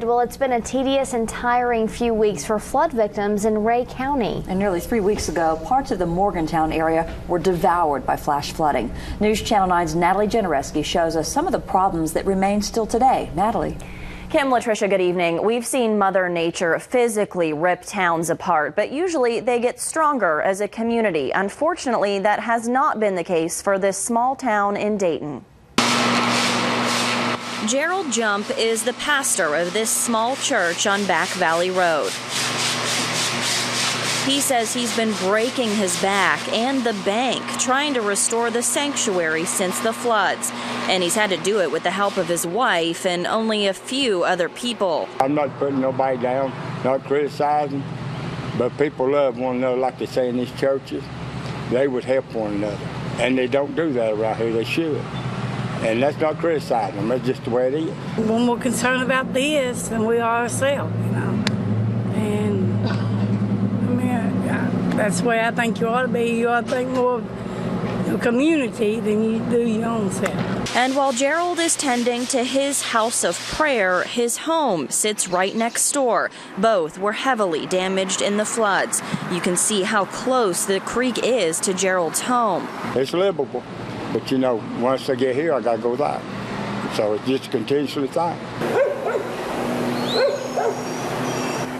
Well, it's been a tedious and tiring few weeks for flood victims in Rhea County. And nearly 3 weeks ago, parts of the Morgantown area were devoured by flash flooding. News Channel 9's Natalie Jenereski shows us some of the problems that remain still today. Natalie. Kim, Latricia, good evening. We've seen Mother Nature physically rip towns apart, but usually they get stronger as a community. Unfortunately, that has not been the case for this small town in Dayton. Gerald Jump is the pastor of this small church on Back Valley Road. He says he's been breaking his back and the bank trying to restore the sanctuary since the floods. And he's had to do it with the help of his wife and only a few other people. I'm not putting nobody down, not criticizing, but people love one another like they say in these churches. They would help one another. And they don't do that around here. They should. And that's not criticizing them. That's just the way it is. We're more concerned about this than we are ourselves, you know. And I mean, that's the way I think you ought to be. You ought to think more of the community than you do your own self. And while Gerald is tending to his house of prayer, his home sits right next door. Both were heavily damaged in the floods. You can see how close the creek is to Gerald's home. It's livable. But you know, once I get here, I got to go there. So it's just continuously thing.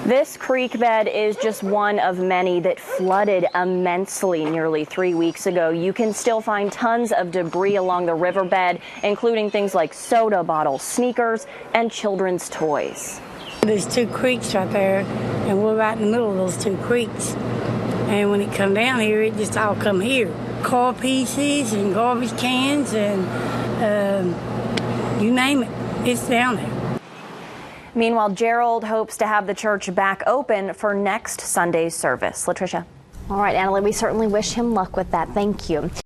This creek bed is just one of many that flooded immensely nearly 3 weeks ago. You can still find tons of debris along the riverbed, including things like soda bottles, sneakers, and children's toys. There's two creeks right there, and we're right in the middle of those two creeks. And when it come down here, it just all come here. Car pieces and garbage cans and you name it, it's down there. Meanwhile, Gerald hopes to have the church back open for next Sunday's service. Latricia. All right, Natalie, we certainly wish him luck with that. Thank you.